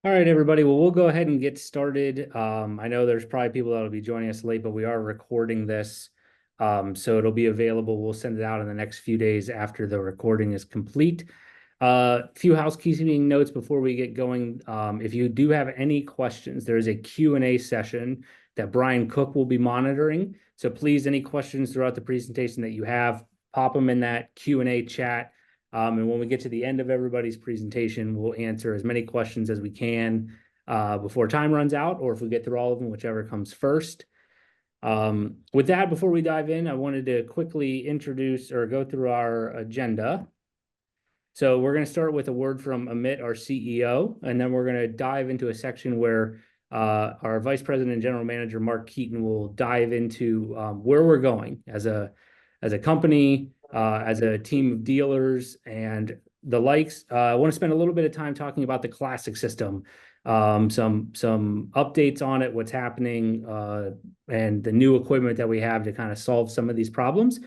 All right, everybody. Well, we'll go ahead and get started. I know there's probably people that'll be joining us late, but we are recording this. So it'll be available. We'll send it out in the next few days after the recording is complete. A few housekeeping notes before we get going. If you do have any questions, there is a Q&A session that Brian Cook will be monitoring. So please, any questions throughout the presentation that you have, pop them in that Q&A chat. And when we get to the end of everybody's presentation, we'll answer as many questions as we can before time runs out, or if we get through all of them, whichever comes first. With that, before we dive in, I wanted to quickly introduce or go through our agenda. So we're going to start with a word from Amit, our CEO, and then we're going to dive into a section where our Vice President and General Manager, Mark Keaton, will dive into where we're going as a company, as a team of dealers and the likes. I want to spend a little bit of time talking about the classic system, some updates on it, what's happening, and the new equipment that we have to kind of solve some of these problems.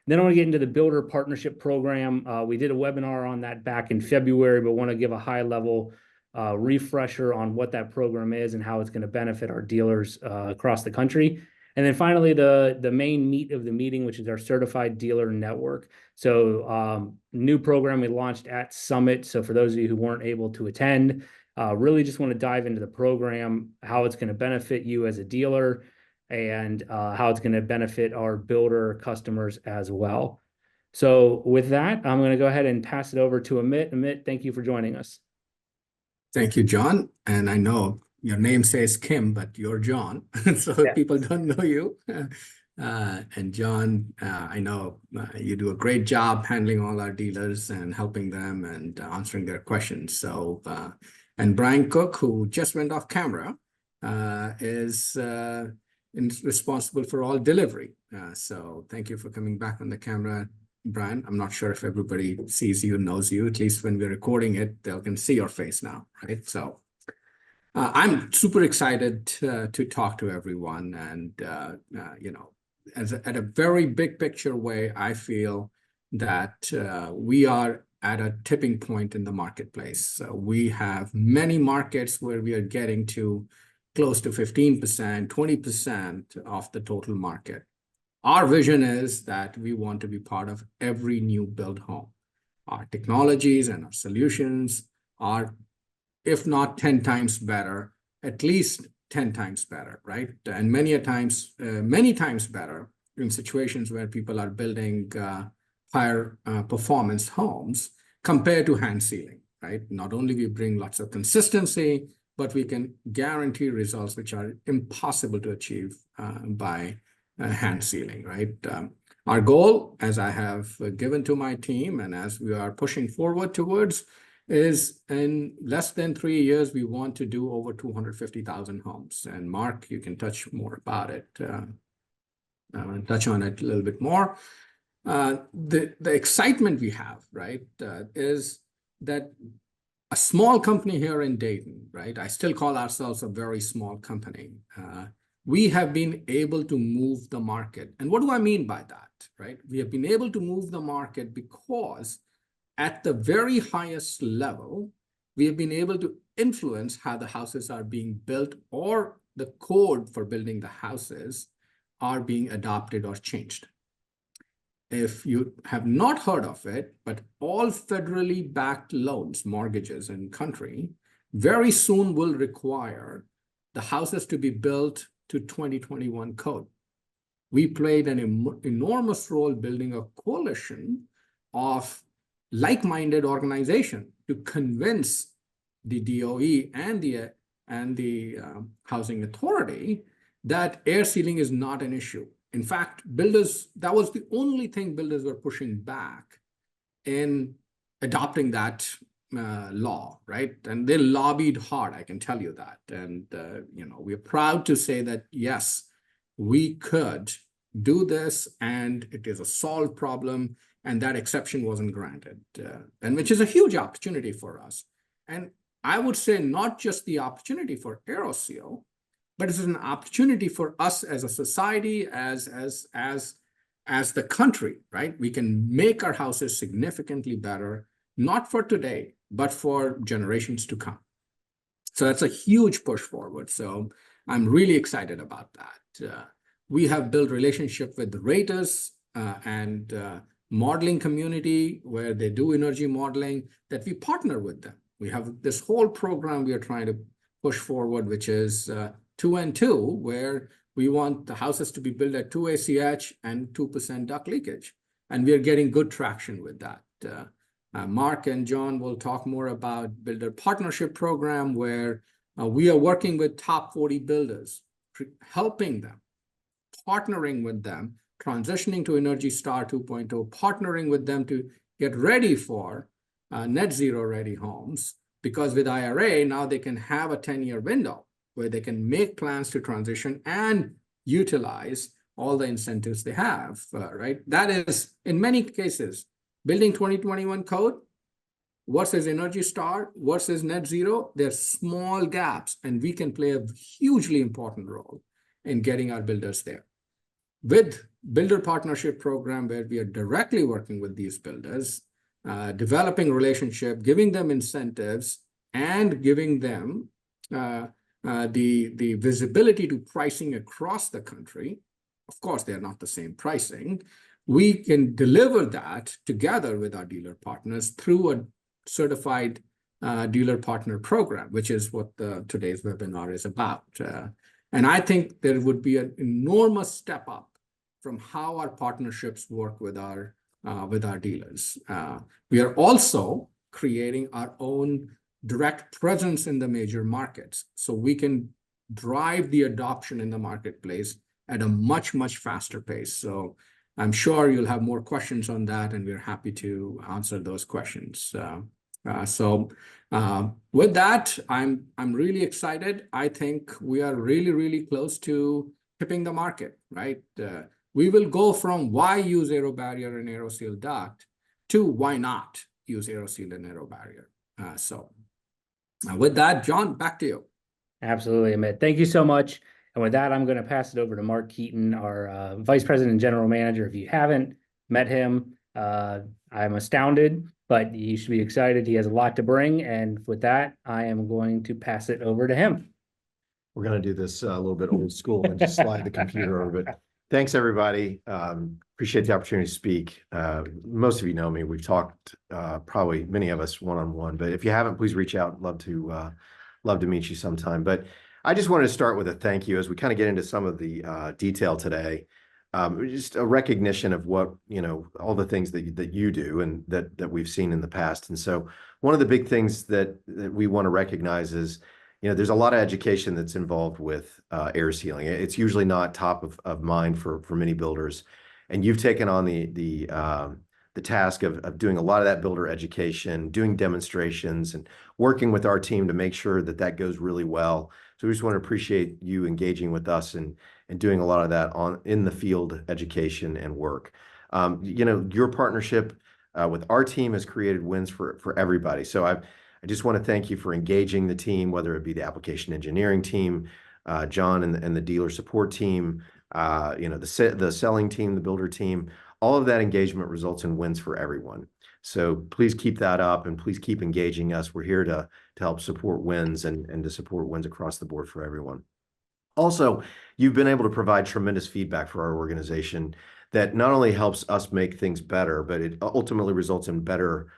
Then I want to get into the builder partnership program. We did a webinar on that back in February, but want to give a high level refresher on what that program is and how it's going to benefit our dealers across the country. And then finally, the main meat of the meeting, which is our certified dealer network. So new program we launched at Summit. So for those of you who weren't able to attend, really just want to dive into the program, how it's going to benefit you as a dealer, and how it's going to benefit our builder customers as well. So with that, I'm going to go ahead and pass it over to Amit. Amit, thank you for joining us. Thank you, John. And I know your name says Kim, but you're John, so Yeah. people don't know you. And John, I know you do a great job handling all our dealers and helping them and answering their questions. So, and Brian Cook, who just went off camera, is responsible for all delivery. So thank you for coming back on the camera, Brian. I'm not sure if everybody sees you, knows you. At least when we're recording it, they can see your face now, right? So I'm super excited to talk to everyone. And, at a very big picture way, I feel that we are at a tipping point in the marketplace. So we have many markets where we are getting to close to 15%, 20% of the total market. Our vision is that we want to be part of every new build home. Our technologies and our solutions are, if not 10 times better, at least 10 times better, right? And many times better in situations where people are building higher performance homes compared to hand sealing, right? Not only we bring lots of consistency, but we can guarantee results which are impossible to achieve by hand sealing, right? Our goal, as I have given to my team and as we are pushing forward towards, is in less than 3 years, we want to do over 250,000 homes. And Mark, you can touch more about it, touch on it a little bit more. The excitement we have, right, is that a small company here in Dayton, right? I still call ourselves a very small company. We have been able to move the market. And what do I mean by that, right? We have been able to move the market because at the very highest level, we have been able to influence how the houses are being built or the code for building the houses are being adopted or changed. If you have not heard of it, but all federally backed loans, mortgages in country, very soon will require the houses to be built to 2021 code. We played an enormous role building a coalition of like-minded organization to convince the DOE and the Housing Authority that air sealing is not an issue. In fact, builders, that was the only thing builders were pushing back in adopting that law, right? And they lobbied hard, I can tell you that. And, we're proud to say that, yes, we could do this and it is a solved problem, and that exception wasn't granted, and which is a huge opportunity for us. And I would say not just the opportunity for Aeroseal, but it's an opportunity for us as a society, as the country, right? We can make our houses significantly better, not for today, but for generations to come. So that's a huge push forward. So I'm really excited about that. We have built relationship with the raters and modeling community where they do energy modeling, that we partner with them. We have this whole program we are trying to push forward, which is 2 and 2, where we want the houses to be built at 2 ACH and 2% duct leakage. And we are getting good traction with that. Mark and John will talk more about builder partnership program, where we are working with top 40 builders, helping them, partnering with them, transitioning to Energy Star 2.0, partnering with them to get ready for net zero ready homes. Because with IRA, now they can have a 10-year window where they can make plans to transition and utilize all the incentives they have, right? That is, in many cases, building 2021 code versus Energy Star versus net zero, there's small gaps, and we can play a hugely important role in getting our builders there. With builder partnership program, where we are directly working with these builders, developing relationship, giving them incentives, and giving them the visibility to pricing across the country. Of course, they're not the same pricing. We can deliver that together with our dealer partners through a certified dealer partner program, which is what today's webinar is about. And I think there would be an enormous step up from how our partnerships work with our dealers. We are also creating our own direct presence in the major markets, so we can drive the adoption in the marketplace at a much, much faster pace. So I'm sure you'll have more questions on that, and we're happy to answer those questions. With that, I'm really excited. I think we are really, really close to tipping the market, right? We will go from why use aero barrier and Aeroseal duct to why not use Aeroseal and aero barrier. With that, John, back to you. Absolutely, Amit. Thank you so much. And with that, I'm going to pass it over to Mark Keaton, our Vice President and General Manager. If you haven't met him, I'm astounded, but you should be excited. He has a lot to bring. And with that, I am going to pass it over to him. We're going to do this a little bit old school and just slide the computer over. But thanks, everybody. Appreciate the opportunity to speak. Most of you know me. We've talked, probably many of us one-on-one. But if you haven't, please reach out. Love to meet you sometime. But I just wanted to start with a thank you as we kind of get into some of the detail today. Just a recognition of what, all the things that you do and that we've seen in the past. And so one of the big things that we want to recognize is, there's a lot of education that's involved with air sealing. It's usually not top of mind for many builders. And you've taken on the task of doing a lot of that builder education, doing demonstrations, and working with our team to make sure that goes really well. So we just want to appreciate you engaging with us and doing a lot of that in the field education and work. Your partnership with our team has created wins for everybody. So I just want to thank you for engaging the team, whether it be the application engineering team, John and the dealer support team, the selling team, the builder team. All of that engagement results in wins for everyone. So please keep that up, and please keep engaging us. We're here to help support wins and to support wins across the board for everyone. Also, you've been able to provide tremendous feedback for our organization that not only helps us make things better, but it ultimately results in better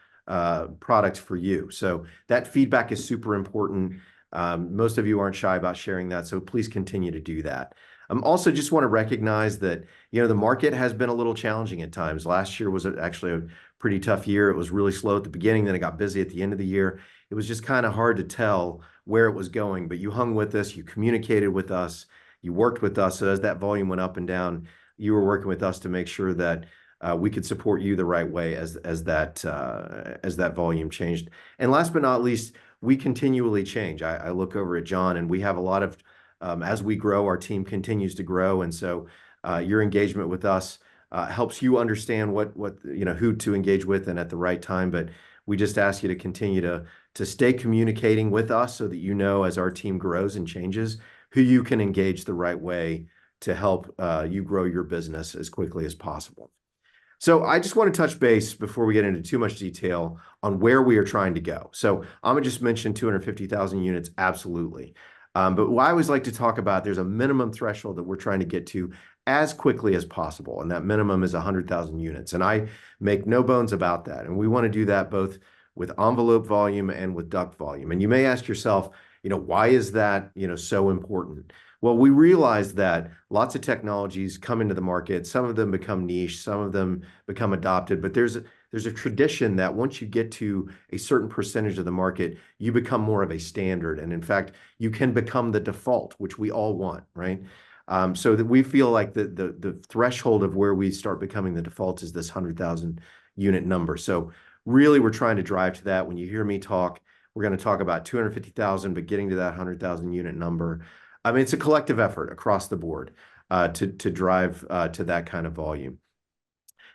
products for you. So that feedback is super important. Most of you aren't shy about sharing that, so please continue to do that. Also just want to recognize that, the market has been a little challenging at times. Last year was actually a pretty tough year. It was really slow at the beginning, then it got busy at the end of the year. It was just kind of hard to tell where it was going, but you hung with us, you communicated with us, you worked with us. So as that volume went up and down, you were working with us to make sure that we could support you the right way as that volume changed. And last but not least, we continually change. I look over at John, and we have a lot of, as we grow, our team continues to grow. And so your engagement with us helps you understand what who to engage with and at the right time. But we just ask you to continue to stay communicating with us so that as our team grows and changes, who you can engage the right way to help you grow your business as quickly as possible. So I just want to touch base before we get into too much detail on where we are trying to go. So I'm gonna just mention 250,000 units, absolutely. But what I always like to talk about, there's a minimum threshold that we're trying to get to as quickly as possible, and that minimum is 100,000 units. And I make no bones about that. And we want to do that both with envelope volume and with duct volume. And you may ask yourself, why is that, so important? Well, we realize that lots of technologies come into the market. Some of them become niche, some of them become adopted, but there's a tradition that once you get to a certain percentage of the market, you become more of a standard. And in fact, you can become the default, which we all want, right? So that we feel like the threshold of where we start becoming the default is this 100,000 unit number. So really, we're trying to drive to that. When you hear me talk, we're going to talk about 250,000, but getting to that 100,000 unit number. I mean, it's a collective effort across the board to drive to that kind of volume.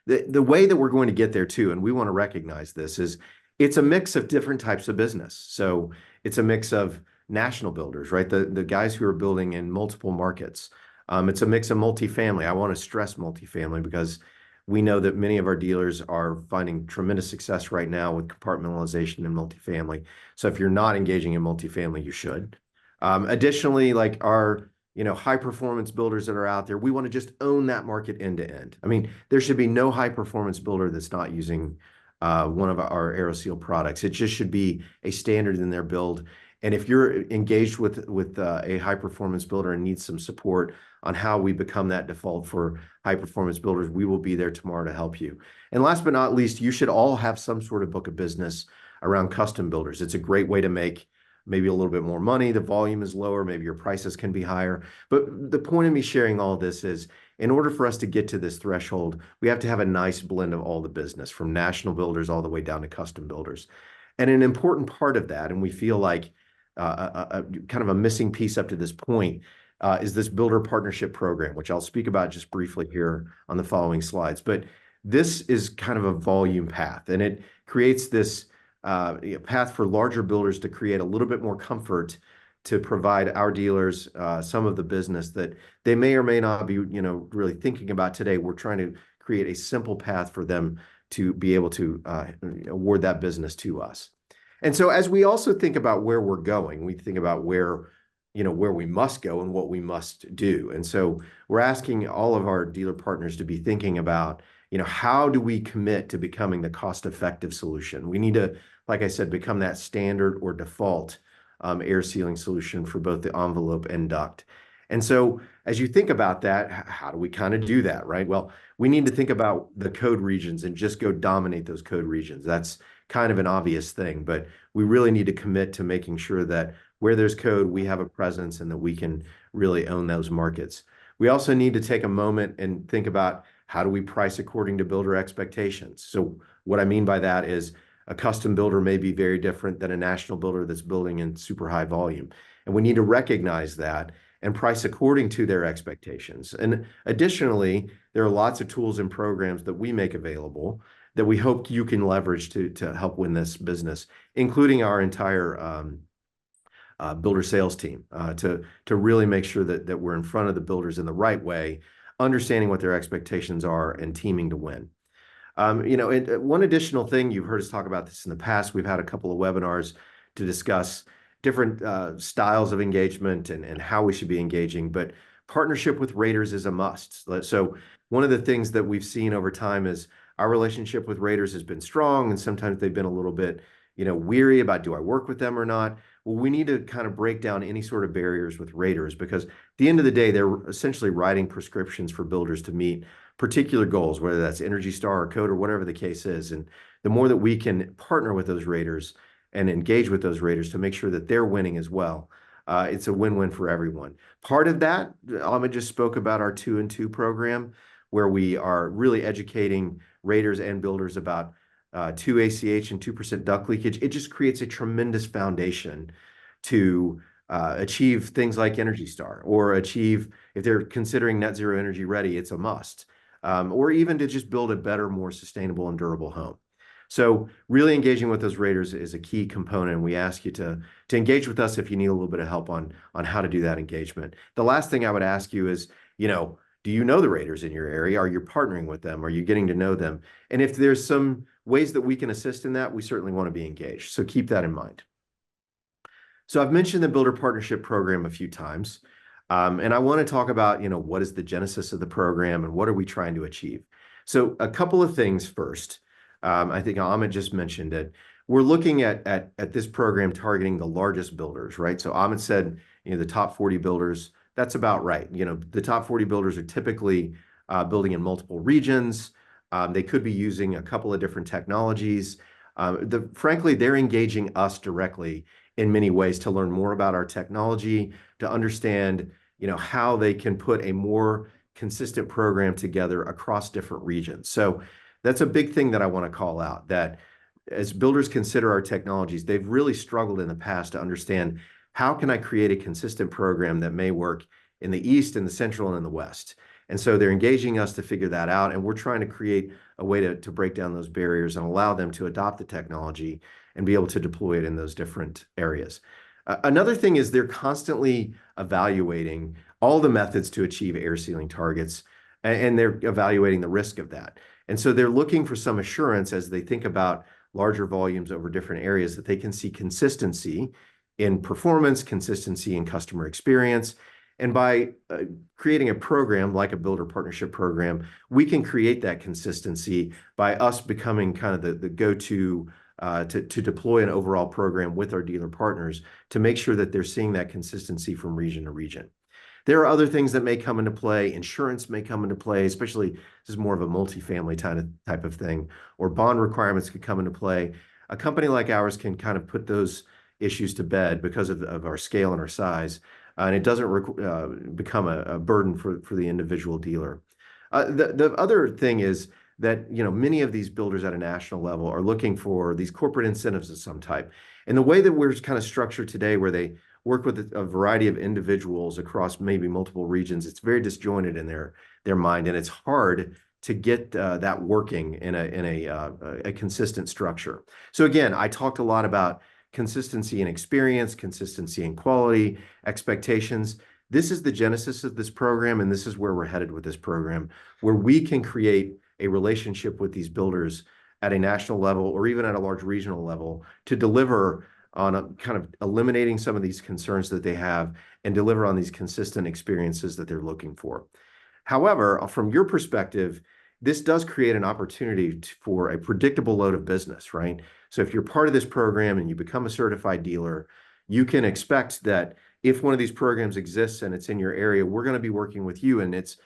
The way that we're going to get there too, and we want to recognize this, is it's a mix of different types of business. So it's a mix of national builders, right? The guys who are building in multiple markets. It's a mix of multifamily. I want to stress multifamily because we know that many of our dealers are finding tremendous success right now with compartmentalization in multifamily. So if you're not engaging in multifamily, you should. Additionally, like our high performance builders that are out there, we want to just own that market end to end. I mean, there should be no high performance builder that's not using one of our Aeroseal products. It just should be a standard in their build. And if you're engaged with a high performance builder and needs some support on how we become that default for high performance builders, we will be there tomorrow to help you. And last but not least, you should all have some sort of book of business around custom builders. It's a great way to make maybe a little bit more money. The volume is lower. Maybe your prices can be higher. But the point of me sharing all of this is in order for us to get to this threshold, we have to have a nice blend of all the business from national builders all the way down to custom builders. And an important part of that, and we feel like kind of a missing piece up to this point, is this builder partnership program, which I'll speak about just briefly here on the following slides. But this is kind of a volume path, and it creates this path for larger builders to create a little bit more comfort to provide our dealers some of the business that they may or may not be, really thinking about today. We're trying to create a simple path for them to be able to award that business to us. And so as we also think about where we're going, we think about where we must go and what we must do. And so we're asking all of our dealer partners to be thinking about, how do we commit to becoming the cost-effective solution? We need to, like I said, become that standard or default air sealing solution for both the envelope and duct. And so as you think about that, how do we kind of do that, right? Well, we need to think about the code regions and just go dominate those code regions. That's kind of an obvious thing, but we really need to commit to making sure that where there's code, we have a presence and that we can really own those markets. We also need to take a moment and think about how do we price according to builder expectations. So what I mean by that is a custom builder may be very different than a national builder that's building in super high volume. And we need to recognize that and price according to their expectations. And additionally, there are lots of tools and programs that we make available that we hope you can leverage to help win this business, including our entire builder sales team to really make sure that we're in front of the builders in the right way, understanding what their expectations are and teaming to win. One additional thing, you've heard us talk about this in the past. We've had a couple of webinars to discuss different styles of engagement and how we should be engaging, but partnership with raters is a must. So one of the things that we've seen over time is our relationship with raters has been strong, and sometimes they've been a little bit, weary about, do I work with them or not? Well, we need to kind of break down any sort of barriers with raters because at the end of the day, they're essentially writing prescriptions for builders to meet particular goals, whether that's Energy Star or code or whatever the case is. And the more that we can partner with those raters and engage with those raters to make sure that they're winning as well, it's a win-win for everyone. Part of that, Ahmed just spoke about our 2 and 2 program, where we are really educating raters and builders about 2 ACH and 2% duct leakage. It just creates a tremendous foundation to achieve things like Energy Star or achieve, if they're considering net zero energy ready, it's a must. Or even to just build a better, more sustainable and durable home. So really engaging with those raters is a key component. And we ask you to engage with us if you need a little bit of help on how to do that engagement. The last thing I would ask you is, Do you know the raters in your area? Are you partnering with them? Are you getting to know them? And if there's some ways that we can assist in that, we certainly want to be engaged. So keep that in mind. So I've mentioned the Builder Partnership Program a few times. And I want to talk about, what is the genesis of the program and what are we trying to achieve? So a couple of things first. I think Amit just mentioned it. We're looking at this program targeting the largest builders, right? So Amit said, the top 40 builders. That's about right. The top 40 builders are typically building in multiple regions. They could be using a couple of different technologies. Frankly, they're engaging us directly in many ways to learn more about our technology, to understand, how they can put a more consistent program together across different regions. So that's a big thing that I want to call out, that as builders consider our technologies, they've really struggled in the past to understand, how can I create a consistent program that may work in the East, in the Central, and in the West? And so they're engaging us to figure that out, and we're trying to create a way to break down those barriers and allow them to adopt the technology and be able to deploy it in those different areas. Another thing is they're constantly evaluating all the methods to achieve air sealing targets, and they're evaluating the risk of that. And so they're looking for some assurance as they think about larger volumes over different areas, that they can see consistency in performance, consistency in customer experience. And by creating a program like a Builder Partnership Program, we can create that consistency by us becoming kind of the go-to to deploy an overall program with our dealer partners to make sure that they're seeing that consistency from region to region. There are other things that may come into play. Insurance may come into play, especially this is more of a multifamily type of thing, or bond requirements could come into play. A company like ours can kind of put those issues to bed because of our scale and our size, and it doesn't become a burden for the individual dealer. The other thing is that many of these builders at a national level are looking for these corporate incentives of some type. And the way that we're kind of structured today, where they work with a variety of individuals across maybe multiple regions, it's very disjointed in their mind, and it's hard to get that working in a consistent structure. So again, I talked a lot about consistency in experience, consistency in quality, expectations. This is the genesis of this program, and this is where we're headed with this program, where we can create a relationship with these builders at a national level or even at a large regional level to deliver on kind of eliminating some of these concerns that they have and deliver on these consistent experiences that they're looking for. However, from your perspective, this does create an opportunity for a predictable load of business, right? So if you're part of this program and you become a certified dealer, you can expect that if one of these programs exists and it's in your area, we're going to be working with you, and it's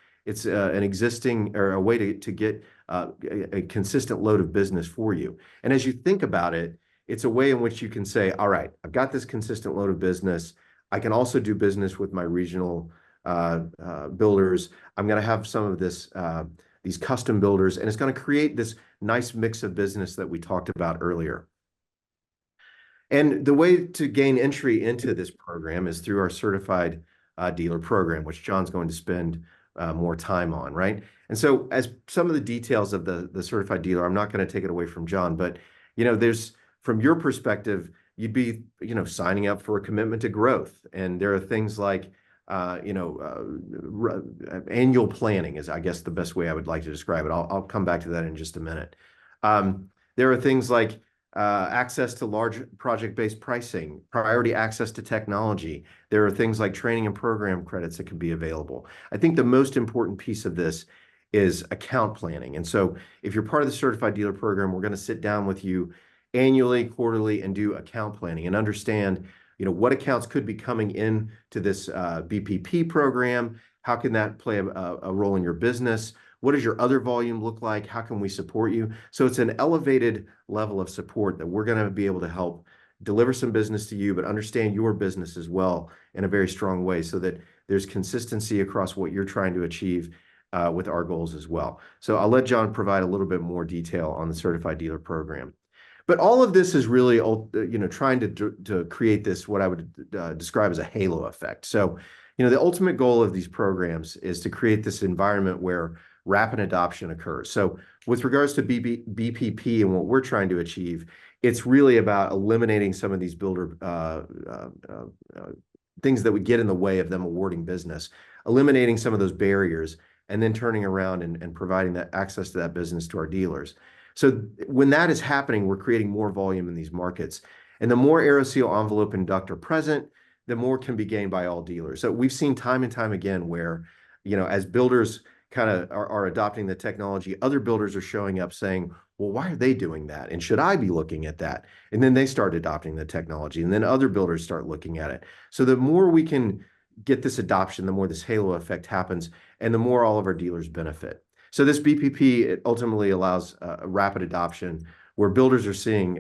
an existing or a way to get a consistent load of business for you. And as you think about it, it's a way in which you can say, all right, I've got this consistent load of business. I can also do business with my regional builders. I'm going to have some of these custom builders, and it's going to create this nice mix of business that we talked about earlier. And the way to gain entry into this program is through our certified dealer program, which John's going to spend more time on, right? And so as some of the details of the certified dealer, I'm not going to take it away from John, but there's, from your perspective, you'd be signing up for a commitment to growth, and there are things like annual planning is, I guess, the best way I would like to describe it. I'll come back to that in just a minute. There are things like access to large project-based pricing, priority access to technology. There are things like training and program credits that can be available. I think the most important piece of this is account planning. And so if you're part of the certified dealer program, we're going to sit down with you annually, quarterly, and do account planning and understand what accounts could be coming in to this BPP program. How can that play a role in your business? What does your other volume look like? How can we support you? So it's an elevated level of support that we're going to be able to help deliver some business to you, but understand your business as well in a very strong way, so that there's consistency across what you're trying to achieve with our goals as well. So I'll let John provide a little bit more detail on the certified dealer program. But all of this is really, trying to create this, what I would describe as a halo effect. So, the ultimate goal of these programs is to create this environment where rapid adoption occurs. So with regards to BPP and what we're trying to achieve, it's really about eliminating some of these builder things that would get in the way of them awarding business, eliminating some of those barriers, and then turning around and providing that access to that business to our dealers. So when that is happening, we're creating more volume in these markets. And the more Aeroseal envelope and duct are present, the more can be gained by all dealers. So we've seen time and time again where, as builders kind of are adopting the technology, other builders are showing up saying, well, why are they doing that? And should I be looking at that? And then they start adopting the technology, and then other builders start looking at it. So the more we can get this adoption, the more this halo effect happens, and the more all of our dealers benefit. So this BPP, it ultimately allows a rapid adoption where builders are seeing,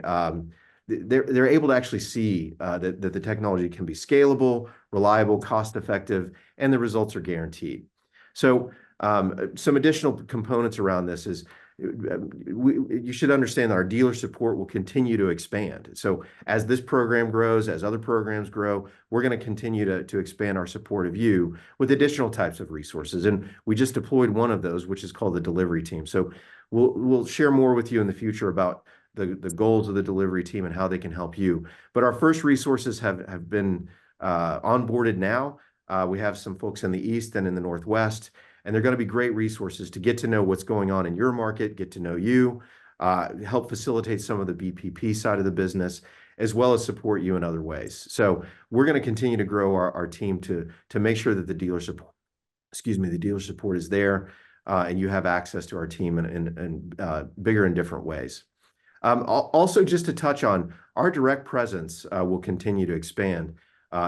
they're able to actually see that the technology can be scalable, reliable, cost-effective, and the results are guaranteed. So some additional components around this is you should understand that our dealer support will continue to expand. So as this program grows, as other programs grow, we're going to continue to expand our support of you with additional types of resources. And we just deployed one of those, which is called the delivery team. So we'll share more with you in the future about the goals of the delivery team and how they can help you. But our first resources have been onboarded now. We have some folks in the East and in the Northwest, and they're going to be great resources to get to know what's going on in your market, get to know you, help facilitate some of the BPP side of the business, as well as support you in other ways. So we're going to continue to grow our team to make sure that the dealer support is there, and you have access to our team in bigger and different ways. Also, just to touch on, our direct presence will continue to expand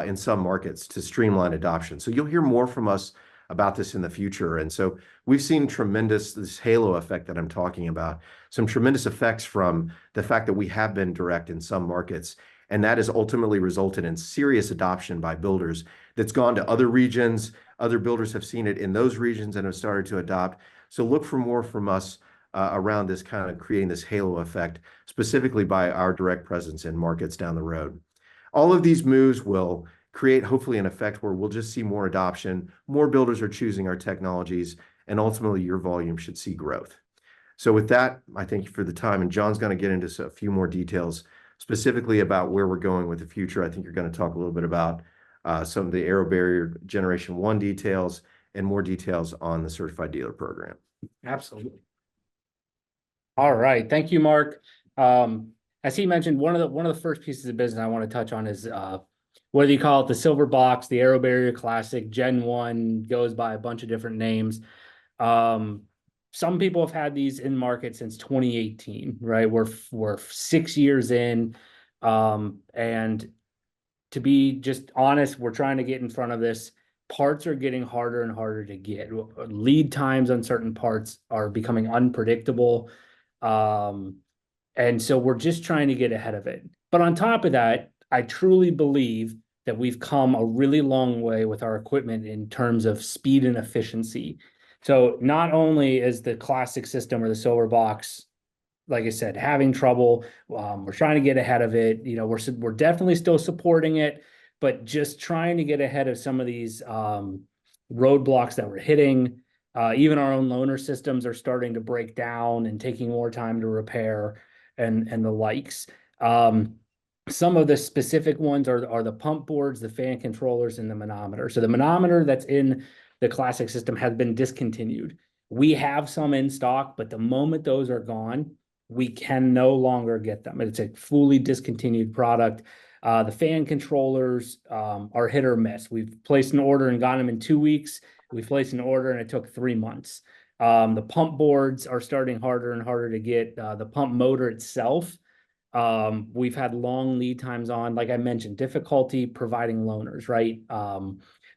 in some markets to streamline adoption. So you'll hear more from us about this in the future. And so we've seen this halo effect that I'm talking about, some tremendous effects from the fact that we have been direct in some markets. And that has ultimately resulted in serious adoption by builders that's gone to other regions. Other builders have seen it in those regions and have started to adopt. So look for more from us around this kind of creating this halo effect, specifically by our direct presence in markets down the road. All of these moves will create hopefully an effect where we'll just see more adoption, more builders are choosing our technologies, and ultimately your volume should see growth. So with that, I thank you for the time, and John's going to get into a few more details specifically about where we're going with the future. I think you're going to talk a little bit about some of the Aero Barrier Generation 1 details and more details on the Certified Dealer Program. Absolutely. All right. Thank you, Mark. As he mentioned, one of the first pieces of business I want to touch on is whether you call it the silver box, the Aero Barrier Classic, Gen 1, goes by a bunch of different names. Some people have had these in market since 2018, right? We're 6 years in. And to be just honest, we're trying to get in front of this. Parts are getting harder and harder to get. Lead times on certain parts are becoming unpredictable. And so we're just trying to get ahead of it. But on top of that, I truly believe that we've come a really long way with our equipment in terms of speed and efficiency. So not only is the classic system or the silver box, like I said, having trouble, we're trying to get ahead of it. We're definitely still supporting it, but just trying to get ahead of some of these roadblocks that we're hitting. Even our own loaner systems are starting to break down and taking more time to repair and the likes. Some of the specific ones are the pump boards, the fan controllers, and the manometer. So the manometer that's in the classic system has been discontinued. We have some in stock, but the moment those are gone, we can no longer get them. It's a fully discontinued product. The fan controllers are hit or miss. We've placed an order and got them in 2 weeks. We placed an order and it took 3 months. The pump boards are starting harder and harder to get. The pump motor itself, we've had long lead times on, like I mentioned, difficulty providing loaners, right?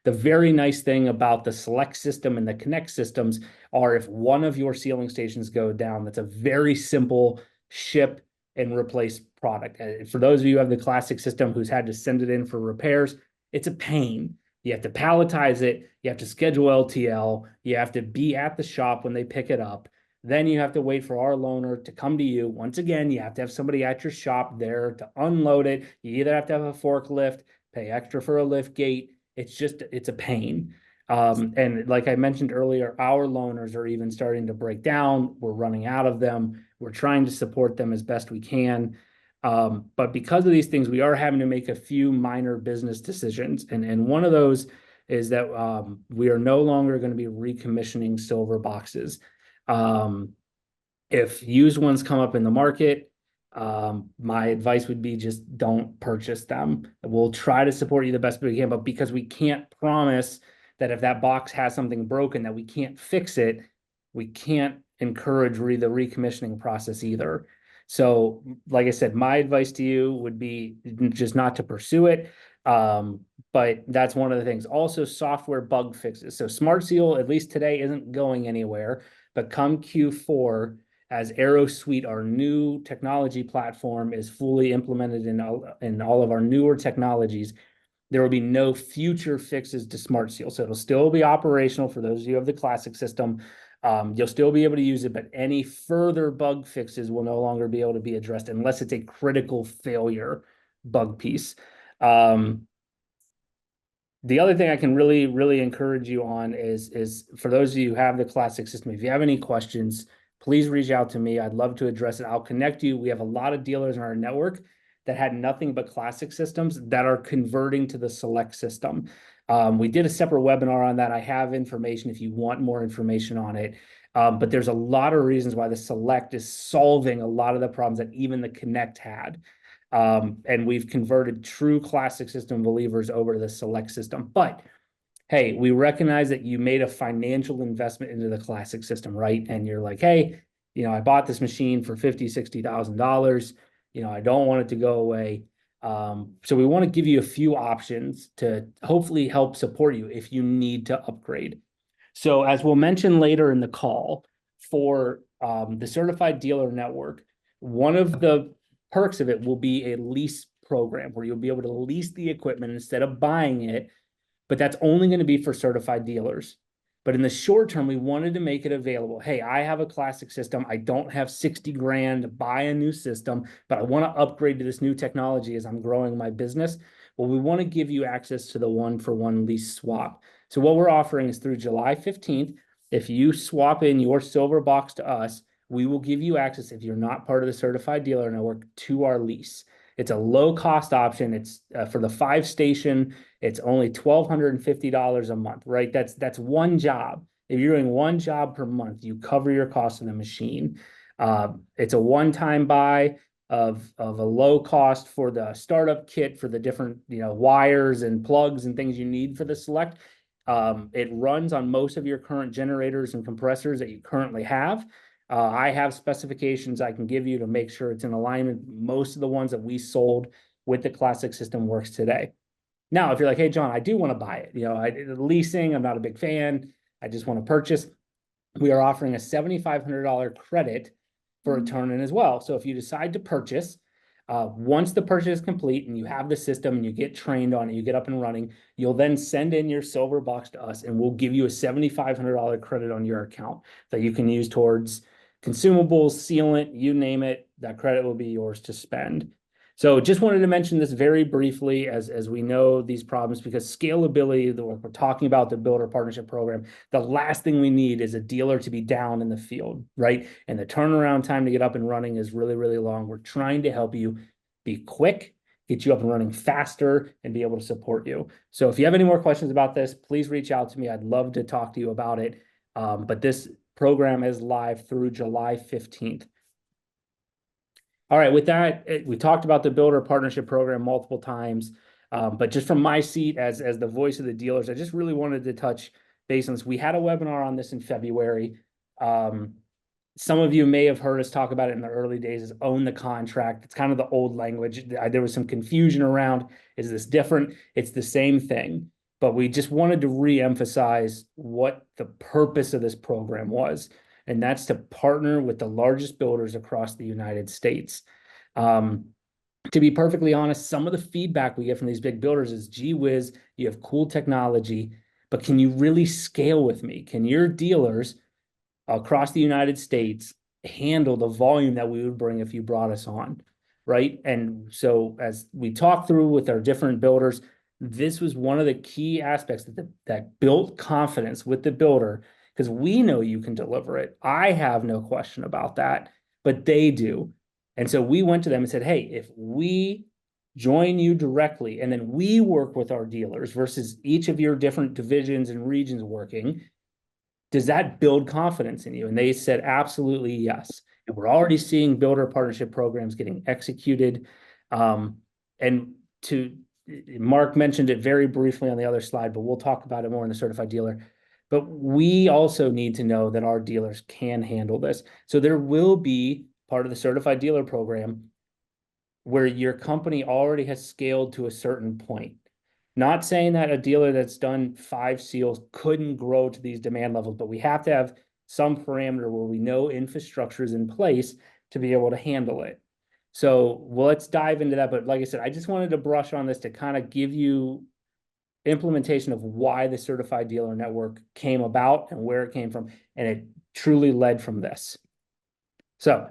The very nice thing about the Select system and the Connect systems are if one of your sealing stations go down, that's a very simple ship and replace product. For those of you who have the classic system who's had to send it in for repairs, it's a pain. You have to palletize it. You have to schedule LTL. You have to be at the shop when they pick it up. Then you have to wait for our loaner to come to you. Once again, you have to have somebody at your shop there to unload it. You either have to have a forklift, pay extra for a lift gate. It's a pain. And like I mentioned earlier, our loaners are even starting to break down. We're running out of them. We're trying to support them as best we can. But because of these things, we are having to make a few minor business decisions. And one of those is that we are no longer going to be recommissioning silver boxes. If used ones come up in the market, my advice would be just don't purchase them. We'll try to support you the best we can, but because we can't promise that if that box has something broken that we can't fix it, we can't encourage the recommissioning process either. So, like I said, my advice to you would be just not to pursue it. But that's one of the things. Also, software bug fixes. So Smart Seal, at least today, isn't going anywhere. But come Q4, as Aerosuite, our new technology platform, is fully implemented in all of our newer technologies, there will be no future fixes to Smart Seal. So it'll still be operational for those of you who have the classic system. You'll still be able to use it, but any further bug fixes will no longer be able to be addressed unless it's a critical failure bug piece. The other thing I can really encourage you on is for those of you who have the classic system, if you have any questions, please reach out to me. I'd love to address it. I'll connect you. We have a lot of dealers in our network that had nothing but classic systems that are converting to the select system. We did a separate webinar on that. I have information if you want more information on it. But there's a lot of reasons why the select is solving a lot of the problems that even the connect had. And we've converted true classic system believers over to the select system. But hey, we recognize that you made a financial investment into the classic system, right? And you're like, hey, I bought this machine for $50,000, $60,000. I don't want it to go away. So we want to give you a few options to hopefully help support you if you need to upgrade. So as we'll mention later in the call, for the Certified Dealer Network, one of the perks of it will be a lease program where you'll be able to lease the equipment instead of buying it, but that's only going to be for certified dealers. But in the short term, we wanted to make it available. Hey, I have a classic system. I don't have 60 grand to buy a new system, but I want to upgrade to this new technology as I'm growing my business. Well, we want to give you access to the 1-for-1 lease swap. So what we're offering is through July 15th, if you swap in your silver box to us, we will give you access, if you're not part of the Certified Dealer Network, to our lease. It's a low-cost option. It's for the 5-station. It's only $1,250 a month, right? That's one job. If you're doing one job per month, you cover your cost of the machine. It's a one-time buy of a low cost for the startup kit for the different wires and plugs and things you need for the select. It runs on most of your current generators and compressors that you currently have. I have specifications I can give you to make sure it's in alignment. Most of the ones that we sold with the classic system works today. Now, if you're like, hey, John, I do want to buy it. Leasing, I'm not a big fan. I just want to purchase. We are offering a $7,500 credit for a turn-in as well. So if you decide to purchase, once the purchase is complete and you have the system and you get trained on it, you get up and running, you'll then send in your silver box to us and we'll give you a $7,500 credit on your account that you can use towards consumables, sealant, you name it. That credit will be yours to spend. So just wanted to mention this very briefly as we know these problems, because scalability, we're talking about the Builder Partnership Program, the last thing we need is a dealer to be down in the field, right? And the turnaround time to get up and running is really long. We're trying to help you be quick, get you up and running faster, and be able to support you. So if you have any more questions about this, please reach out to me. I'd love to talk to you about it. But this program is live through July 15th. All right, with that, we talked about the Builder Partnership Program multiple times, but just from my seat as the voice of the dealers, I just really wanted to touch base on this. We had a webinar on this in February. Some of you may have heard us talk about it in the early days as own the contract. It's kind of the old language. There was some confusion around, is this different? It's the same thing, but we just wanted to re-emphasize what the purpose of this program was. And that's to partner with the largest builders across the United States. To be perfectly honest, some of the feedback we get from these big builders is, gee whiz, you have cool technology, but can you really scale with me? Can your dealers across the United States handle the volume that we would bring if you brought us on, right? And so as we talked through with our different builders, this was one of the key aspects that built confidence with the builder, because we know you can deliver it. I have no question about that, but they do. And so we went to them and said, hey, if we join you directly, and then we work with our dealers versus each of your different divisions and regions working, does that build confidence in you? And they said, absolutely, yes. And we're already seeing builder partnership programs getting executed. And Mark mentioned it very briefly on the other slide, but we'll talk about it more in the certified dealer. But we also need to know that our dealers can handle this. So there will be part of the certified dealer program where your company already has scaled to a certain point. Not saying that a dealer that's done 5 seals couldn't grow to these demand levels, but we have to have some parameter where we know infrastructure is in place to be able to handle it. So well, let's dive into that. But like I said, I just wanted to brush on this to kind of give you implementation of why the certified dealer network came about and where it came from. And it truly led from this. So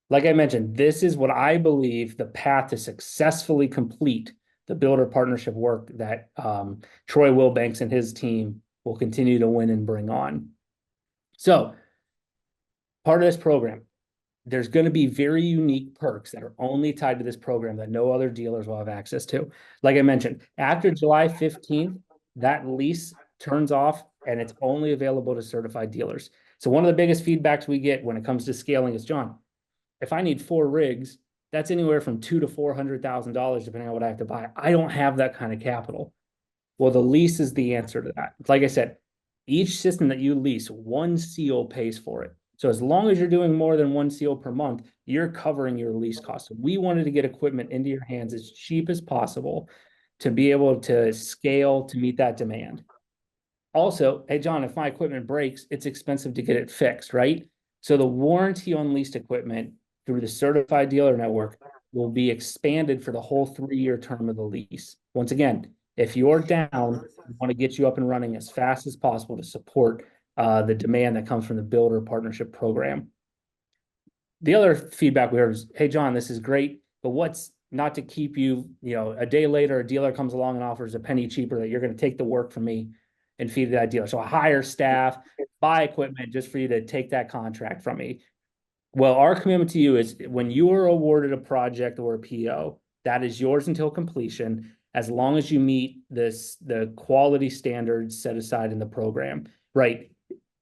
like I mentioned, this is what I believe the path to successfully complete the builder partnership work that Troy Wilbanks and his team will continue to win and bring on. So part of this program, there's going to be very unique perks that are only tied to this program that no other dealers will have access to. Like I mentioned, after July 15th, that lease turns off and it's only available to certified dealers. So one of the biggest feedbacks we get when it comes to scaling is, John, if I need 4 rigs, that's anywhere from $200,000 to $400,000, depending on what I have to buy. I don't have that kind of capital. Well, the lease is the answer to that. Like I said, each system that you lease, 1 seal pays for it. So as long as you're doing more than 1 seal per month, you're covering your lease costs. We wanted to get equipment into your hands as cheap as possible to be able to scale to meet that demand. Also, hey, John, if my equipment breaks, it's expensive to get it fixed, right? So the warranty on leased equipment through the certified dealer network will be expanded for the whole 3-year term of the lease. Once again, if you're down, we want to get you up and running as fast as possible to support the demand that comes from the builder partnership program. The other feedback we heard is, hey, John, this is great, but what's not to keep you, a day later, a dealer comes along and offers a penny cheaper that you're going to take the work from me and feed that dealer. So I hire staff, buy equipment just for you to take that contract from me. Well, our commitment to you is when you are awarded a project or a PO, that is yours until completion, as long as you meet the quality standards set aside in the program, right?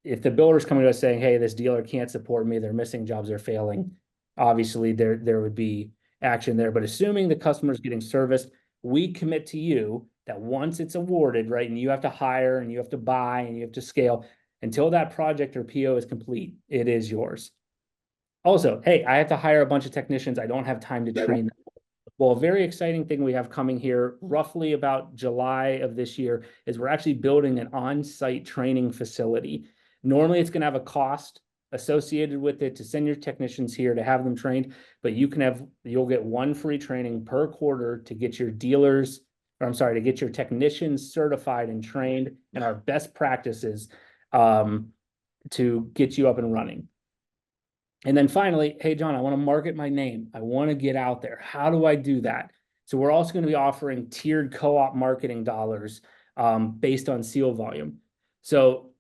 If the builder's coming to us saying, hey, this dealer can't support me, they're missing jobs, they're failing, obviously there would be action there. But assuming the customer's getting service, we commit to you that once it's awarded, right, and you have to hire and you have to buy and you have to scale, until that project or PO is complete, it is yours. Also, hey, I have to hire a bunch of technicians. I don't have time to train them. Well, a very exciting thing we have coming here, roughly about July of this year, is we're actually building an on-site training facility. Normally, it's going to have a cost associated with it to send your technicians here to have them trained, but you'll get 1 free training per quarter to get your to get your technicians certified and trained in our best practices to get you up and running. And then finally, hey, John, I want to market my name. I want to get out there. How do I do that? So we're also going to be offering tiered co-op marketing dollars based on seal volume. So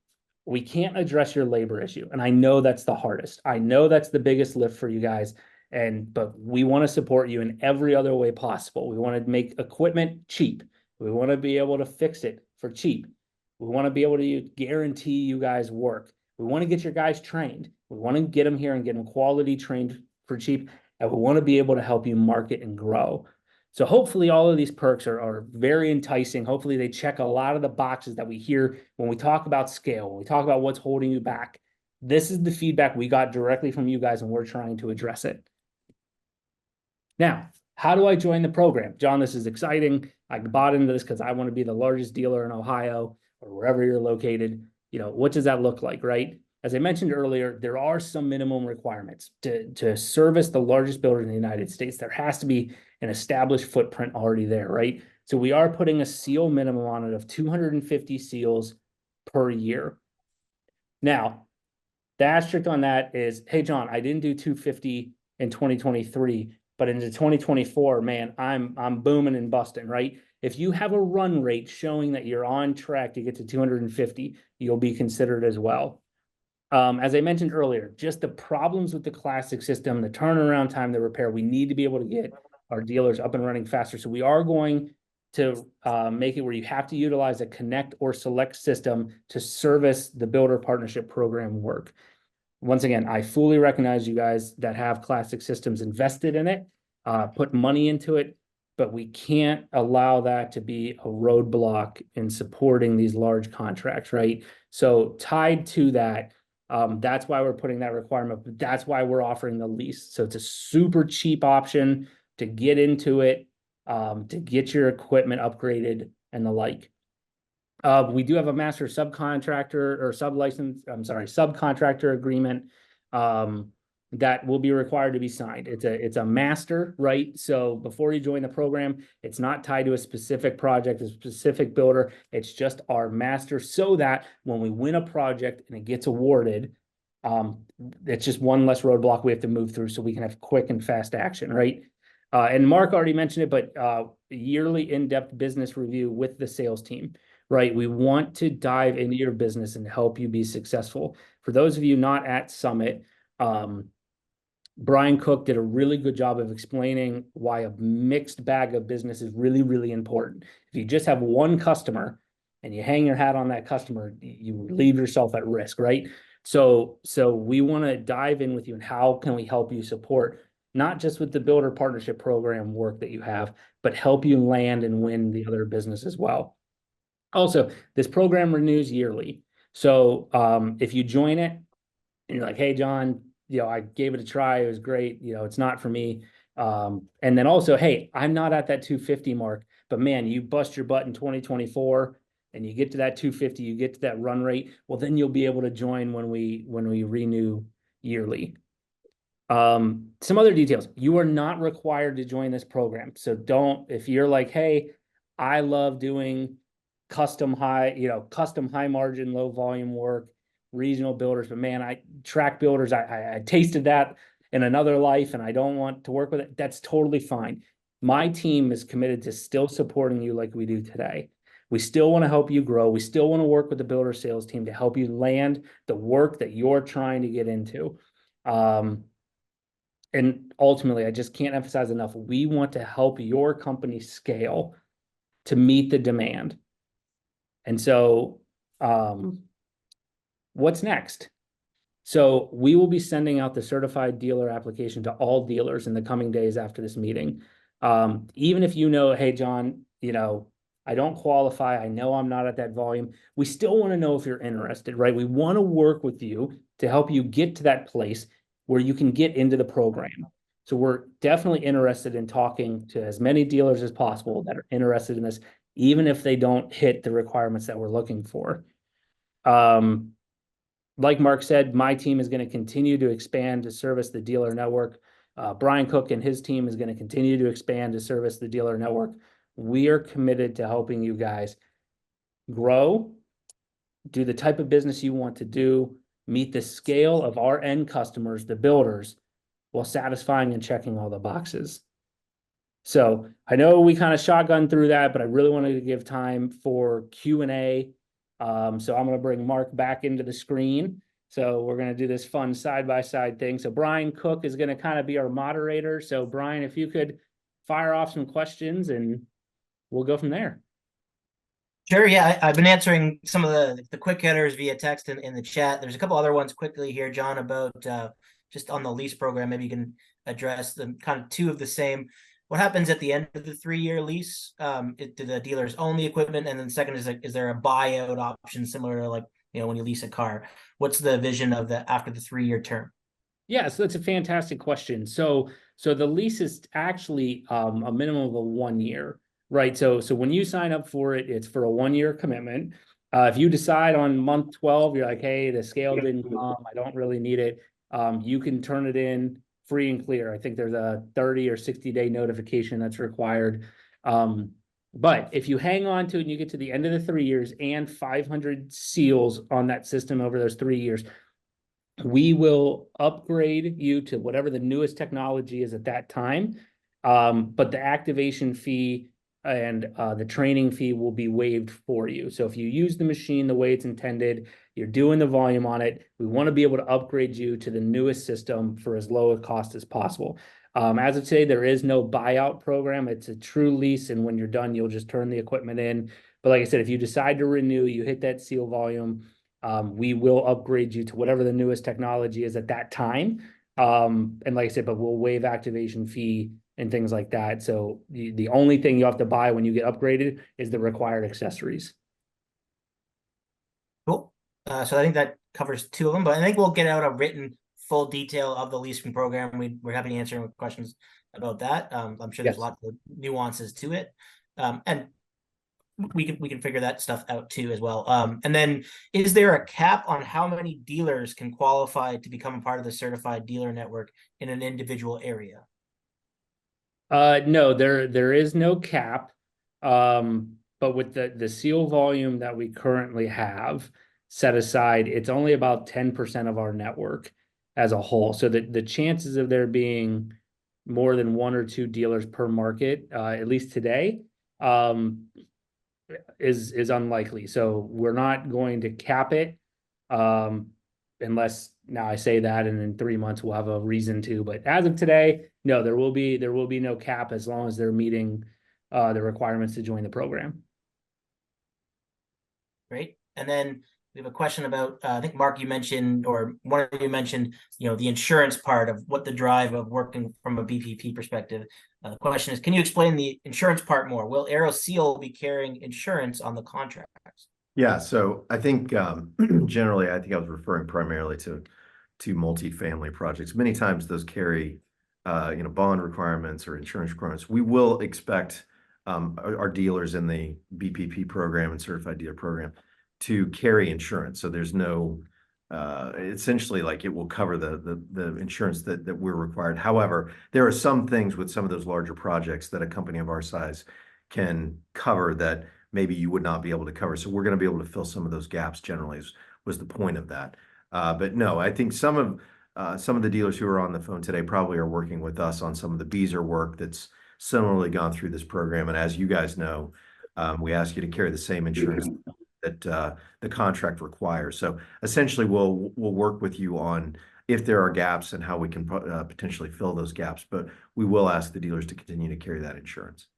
we can't address your labor issue. And I know that's the hardest. I know that's the biggest lift for you guys. But we want to support you in every other way possible. We want to make equipment cheap. We want to be able to fix it for cheap. We want to be able to guarantee you guys work. We want to get your guys trained. We want to get them here and get them quality trained for cheap. And we want to be able to help you market and grow. So hopefully all of these perks are very enticing. Hopefully they check a lot of the boxes that we hear when we talk about scale, when we talk about what's holding you back. This is the feedback we got directly from you guys, and we're trying to address it. Now, how do I join the program? John, this is exciting. I bought into this because I want to be the largest dealer in Ohio or wherever you're located. What does that look like, right? As I mentioned earlier, there are some minimum requirements to service the largest builder in the United States. There has to be an established footprint already there, right? So we are putting a seal minimum on it of 250 seals per year. Now, the asterisk on that is, hey, John, I didn't do 250 in 2023, but into 2024, man, I'm booming and busting, right? If you have a run rate showing that you're on track to get to 250, you'll be considered as well. As I mentioned earlier, just the problems with the classic system, the turnaround time, the repair, we need to be able to get our dealers up and running faster. So we are going to make it where you have to utilize a connect or select system to service the builder partnership program work. Once again, I fully recognize you guys that have classic systems invested in it, put money into it, but we can't allow that to be a roadblock in supporting these large contracts, right? So tied to that, that's why we're putting that requirement, but that's why we're offering the lease. So it's a super cheap option to get into it, to get your equipment upgraded and the like. We do have a master subcontractor or subcontractor agreement that will be required to be signed. It's a master, right? So before you join the program, it's not tied to a specific project, a specific builder. It's just our master, so that when we win a project and it gets awarded, it's just one less roadblock we have to move through, so we can have quick and fast action, right? And Mark already mentioned it, but yearly in-depth business review with the sales team. Right, we want to dive into your business and help you be successful. For those of you not at Summit, Brian Cook did a really good job of explaining why a mixed bag of business is really, really important. If you just have one customer and you hang your hat on that customer, you leave yourself at risk, right? So we want to dive in with you and how can we help you support, not just with the builder partnership program work that you have, but help you land and win the other business as well. Also, this program renews yearly. So if you join it and you're like, hey, John, I gave it a try. It was great. It's not for me. And then also, hey, I'm not at that 250 mark, but man, you bust your butt in 2024 and you get to that 250, you get to that run rate. Well, then you'll be able to join when we renew yearly. Some other details. You are not required to join this program. So if you're like, hey, I love doing custom high margin, low volume work, regional builders, but man, track builders, I tasted that in another life and I don't want to work with it. That's totally fine. My team is committed to still supporting you like we do today. We still want to help you grow. We still want to work with the builder sales team to help you land the work that you're trying to get into. And ultimately, I just can't emphasize enough, we want to help your company scale to meet the demand. And so what's next? So we will be sending out the certified dealer application to all dealers in the coming days after this meeting. Even if hey, John, I don't qualify. I know I'm not at that volume. We still want to know if you're interested, right? We want to work with you to help you get to that place where you can get into the program. So we're definitely interested in talking to as many dealers as possible that are interested in this, even if they don't hit the requirements that we're looking for. Like Mark said, my team is going to continue to expand to service the dealer network. Brian Cook and his team is going to continue to expand to service the dealer network. We are committed to helping you guys grow, do the type of business you want to do, meet the scale of our end customers, the builders, while satisfying and checking all the boxes. So I know we kind of shotgun through that, but I really wanted to give time for Q&A. So I'm going to bring Mark back into the screen. So we're going to do this fun side-by-side thing. So Brian Cook is going to kind of be our moderator. So Brian, if you could fire off some questions and we'll go from there. Sure, yeah, I've been answering some of the quick hitters via text in the chat. There's a couple other ones quickly here, John, about just on the lease program. Maybe you can address them, kind of two of the same. What happens at the end of the 3-year lease? Do the dealers own the equipment? And then second is there a buyout option similar to like, when you lease a car? What's the vision of after the 3-year term? Yeah, so that's a fantastic question. So the lease is actually a minimum of a 1 year, right? So when you sign up for it, it's for a 1-year commitment. If you decide on month 12, you're like, hey, the scale didn't come, I don't really need it. You can turn it in free and clear. I think there's a 30 or 60-day notification that's required. But if you hang on to it and you get to the end of the 3 years and 500 seals on that system over those 3 years, we will upgrade you to whatever the newest technology is at that time. But the activation fee and the training fee will be waived for you. So if you use the machine the way it's intended, you're doing the volume on it, we want to be able to upgrade you to the newest system for as low a cost as possible. As of today, there is no buyout program. It's a true lease, and when you're done, you'll just turn the equipment in. But like I said, if you decide to renew, you hit that seal volume, we will upgrade you to whatever the newest technology is at that time. And like I said, but we'll waive activation fee and things like that. So the only thing you have to buy when you get upgraded is the required accessories. Cool. So I think that covers two of them, but I think we'll get out a written full detail of the leasing program. We're happy to answer questions about that. I'm sure there's Yes. lots of nuances to it. And we can figure that stuff out too as well. And then is there a cap on how many dealers can qualify to become a part of the certified dealer network in an individual area? No, there is no cap. But with the seal volume that we currently have set aside, it's only about 10% of our network as a whole. So the chances of there being more than one or two dealers per market, at least today, is unlikely. So we're not going to cap it, unless now I say that and in 3 months we'll have a reason to. But as of today, no, there will be no cap as long as they're meeting the requirements to join the program. Great. And then we have a question about, I think Mark, you mentioned, or one of you mentioned, the insurance part of what the drive of working from a BPP perspective. The question is, can you explain the insurance part more? Will Aeroseal be carrying insurance on the contracts? Yeah, so I think generally, I think I was referring primarily to multifamily projects. Many times those carry, bond requirements or insurance requirements. We will expect our dealers in the BPP program and certified dealer program to carry insurance. So there's no, essentially, like, it will cover the insurance that we're required. However, there are some things with some of those larger projects that a company of our size can cover that maybe you would not be able to cover. So we're going to be able to fill some of those gaps generally, was the point of that. But no, I think some of the dealers who are on the phone today probably are working with us on some of the Beezer work that's similarly gone through this program. And as you guys know, we ask you to carry the same insurance that the contract requires. So essentially, we'll work with you on if there are gaps and how we can potentially fill those gaps. But we will ask the dealers to continue to carry that insurance.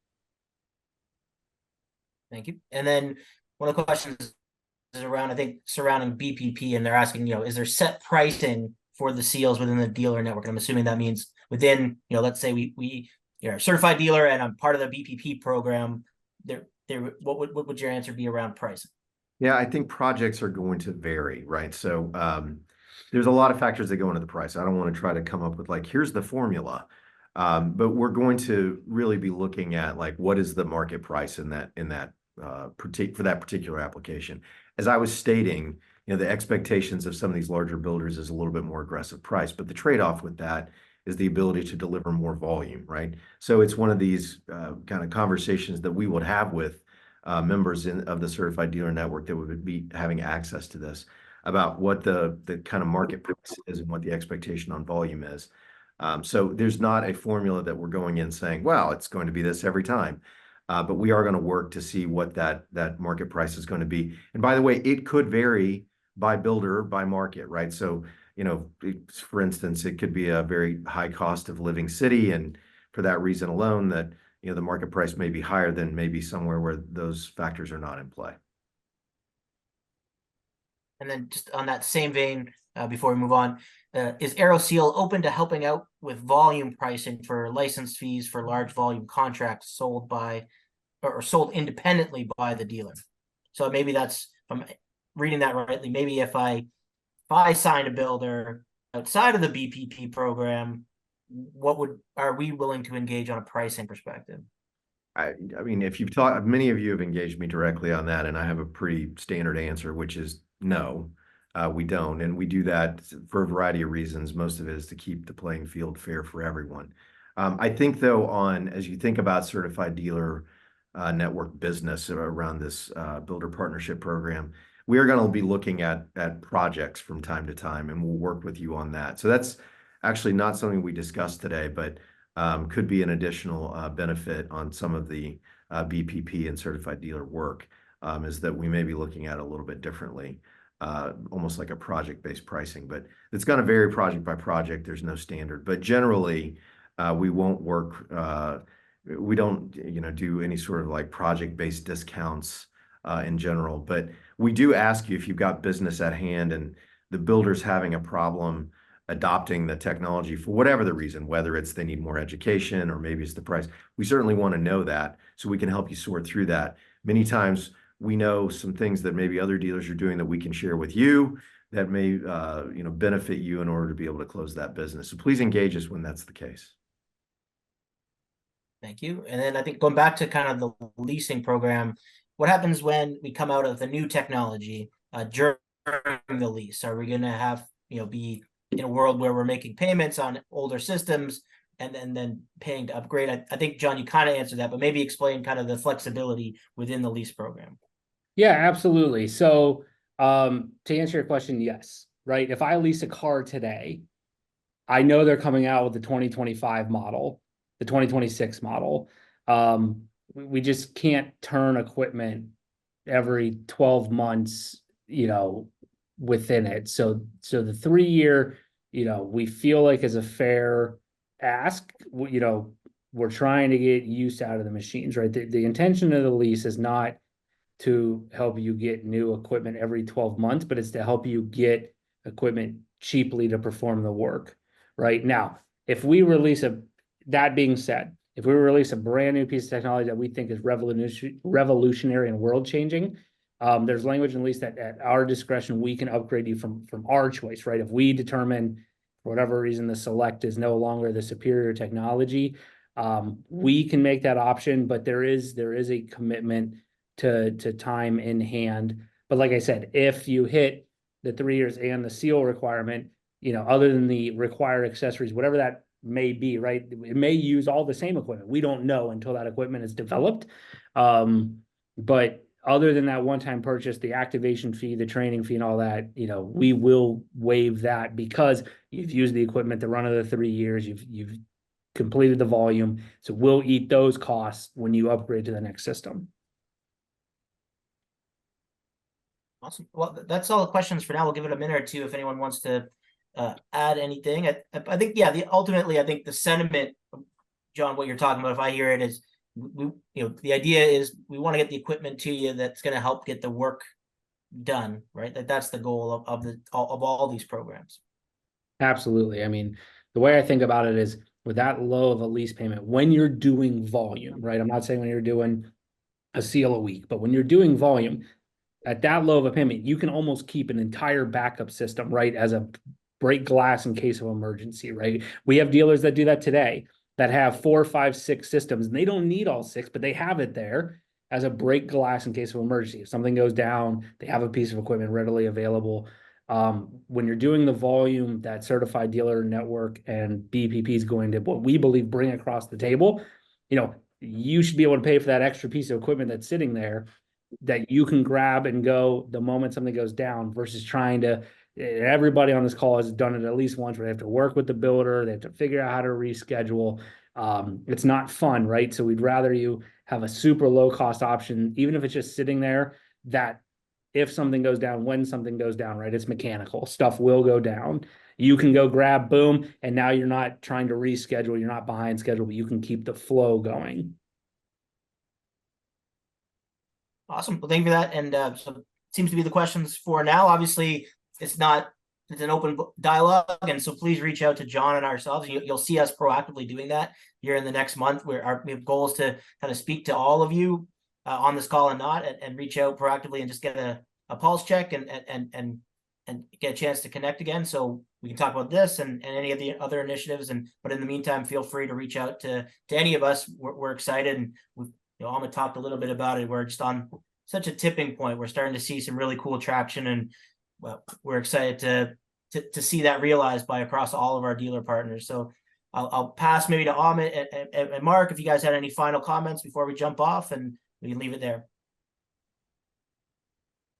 Thank you. And then one of the questions is around, I think, surrounding BPP, and they're asking, is there set pricing for the seals within the dealer network? And I'm assuming that means within, let's say you're a certified dealer and I'm part of the BPP program. What would your answer be around pricing? Yeah, I think projects are going to vary, right? So there's a lot of factors that go into the price. I don't want to try to come up with like, here's the formula. But we're going to really be looking at like, what is the market price in that for that particular application. As I was stating, the expectations of some of these larger builders is a little bit more aggressive price, but the trade-off with that is the ability to deliver more volume, right? So it's one of these kind of conversations that we would have with members of the certified dealer network that would be having access to this about what the kind of market price is and what the expectation on volume is. So there's not a formula that we're going in saying, well, it's going to be this every time. But we are going to work to see what that market price is going to be. And by the way, it could vary by builder, by market, right? So, for instance, it could be a very high cost of living city. And for that reason alone, that, the market price may be higher than maybe somewhere where those factors are not in play. And then just on that same vein, before we move on, is Aeroseal open to helping out with volume pricing for license fees for large volume contracts sold by or sold independently by the dealer? So maybe that's, if I'm reading that rightly, maybe if I sign a builder outside of the BPP program, are we willing to engage on a pricing perspective? I mean, if you've talked, many of you have engaged me directly on that, and I have a pretty standard answer, which is no, we don't. And we do that for a variety of reasons. Most of it is to keep the playing field fair for everyone. I think, though, as you think about certified dealer network business around this builder partnership program, we are going to be looking at projects from time to time, and we'll work with you on that. So that's actually not something we discussed today, but could be an additional benefit on some of the BPP and certified dealer work, is that we may be looking at it a little bit differently, almost like a project-based pricing. But it's going to vary project by project. There's no standard. But generally, We won't work, we don't, do any sort of like project-based discounts in general, but we do ask you if you've got business at hand and the builder's having a problem adopting the technology for whatever the reason, whether it's they need more education or maybe it's the price. We certainly want to know that so we can help you sort through that. Many times we know some things that maybe other dealers are doing that we can share with you that may, benefit you in order to be able to close that business. So please engage us when that's the case. Thank you. And then I think going back to kind of the leasing program, what happens when we come out of the new technology during the lease? Are we going to have, be in a world where we're making payments on older systems and then paying to upgrade? I think, John, you kind of answered that, but maybe explain kind of the flexibility within the lease program. Yeah, absolutely. So to answer your question, yes, right? If I lease a car today, I know they're coming out with the 2025 model, the 2026 model. We just can't turn equipment every 12 months, within it. So the 3-year, we feel like is a fair ask. We're trying to get use out of the machines, right? The intention of the lease is not to help you get new equipment every 12 months, but it's to help you get equipment cheaply to perform the work. Right now, if we release that being said, if we release a brand new piece of technology that we think is revolutionary and world changing, there's language in the lease that at our discretion, we can upgrade you from our choice, right? If we determine for whatever reason the Select is no longer the superior technology, we can make that option, but there is a commitment to time in hand. But like I said, if you hit the 3 years and the seal requirement, other than the required accessories, whatever that may be, right? It may use all the same equipment. We don't know until that equipment is developed. But other than that one-time purchase, the activation fee, the training fee and all that, we will waive that because you've used the equipment the run of the 3 years, you've completed the volume. So we'll eat those costs when you upgrade to the next system. Awesome. Well, that's all the questions for now. We'll give it a minute or two if anyone wants to add anything. I think, yeah, ultimately, I think the sentiment, John, what you're talking about, if I hear it, is the idea is we want to get the equipment to you that's going to help get the work done, right? That's the goal of all these programs. Absolutely. I mean, the way I think about it is with that low of a lease payment, when you're doing volume, right? I'm not saying when you're doing a seal a week, but when you're doing volume, at that low of a payment, you can almost keep an entire backup system, right? As a break glass in case of emergency, right? We have dealers that do that today that have 4, 5, 6 systems, and they don't need all 6, but they have it there as a break glass in case of emergency. If something goes down, they have a piece of equipment readily available. When you're doing the volume that certified dealer network and BPP is going to, what we believe, bring across the table, you should be able to pay for that extra piece of equipment that's sitting there that you can grab and go the moment something goes down versus trying to, everybody on this call has done it at least once where they have to work with the builder, they have to figure out how to reschedule. It's not fun, right? So we'd rather you have a super low cost option, even if it's just sitting there, that if something goes down, when something goes down, right? It's mechanical, stuff will go down. You can go grab, boom, and now you're not trying to reschedule, you're not behind schedule, but you can keep the flow going. Awesome. Well, thank you for that. And so it seems to be the questions for now. Obviously, it's an open dialogue. And so please reach out to John and ourselves. You'll see us proactively doing that here in the next month, where we have goals to kind of speak to all of you on this call and not, and reach out proactively and just get a pulse check and get a chance to connect again. So we can talk about this and any of the other initiatives. But in the meantime, feel free to reach out to any of us. We're excited, and we've, Ahmed talked a little bit about it. We're just on such a tipping point. We're starting to see some really cool traction, and we're excited to see that realized by across all of our dealer partners. So I'll pass maybe to Ahmed and Mark if you guys had any final comments before we jump off, and we can leave it there.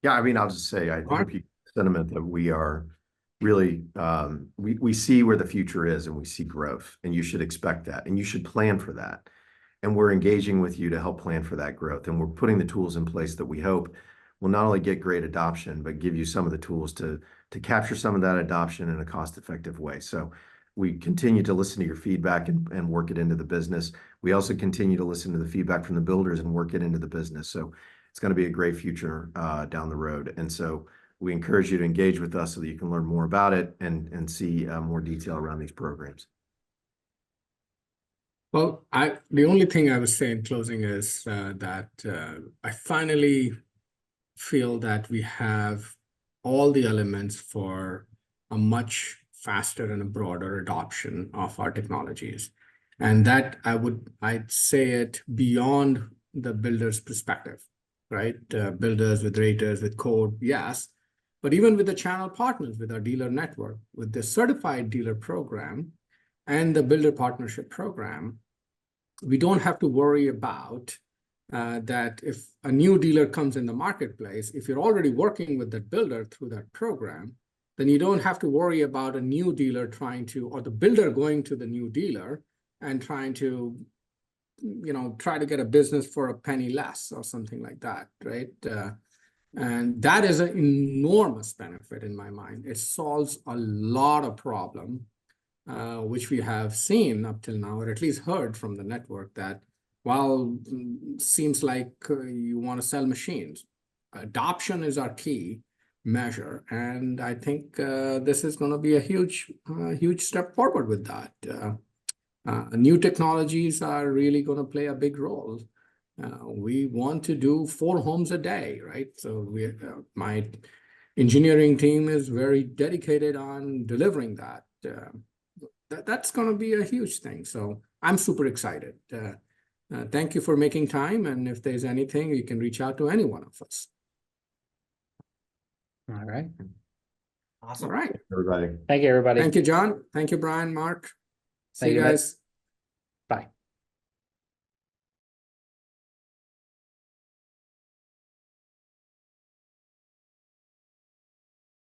Yeah, I mean, I'll just say I think the sentiment that we are really we see where the future is, and we see growth, and you should expect that, and you should plan for that. And we're engaging with you to help plan for that growth. And we're putting the tools in place that we hope will not only get great adoption, but give you some of the tools to capture some of that adoption in a cost-effective way. So we continue to listen to your feedback and work it into the business. We also continue to listen to the feedback from the builders and work it into the business. So it's going to be a great future down the road. And so we encourage you to engage with us so that you can learn more about it and see more detail around these programs. Well, the only thing I would say in closing is that I finally feel that we have all the elements for a much faster and a broader adoption of our technologies. And that I'd say it beyond the builder's perspective, right? Builders with raters, with code, yes. But even with the channel partners, with our dealer network, with the certified dealer program and the builder partnership program, we don't have to worry about that if a new dealer comes in the marketplace, if you're already working with that builder through that program, then you don't have to worry about a new dealer or the builder going to the new dealer and trying to, try to get a business for a penny less or something like that, right? And that is an enormous benefit in my mind. It solves a lot of problem, which we have seen up till now, or at least heard from the network, that while seems like you want to sell machines, adoption is our key measure. And I think this is going to be a huge step forward with that. New technologies are really going to play a big role. We want to do 4 homes a day, right? So my engineering team is very dedicated on delivering that. That's going to be a huge thing. So I'm super excited. Thank you for making time. And if there's anything, you can reach out to any one of us. All right. Awesome. All right. Everybody. Thank you, everybody. Thank you, John. Thank you, Brian, Mark. See Thank you you, Mike. guys.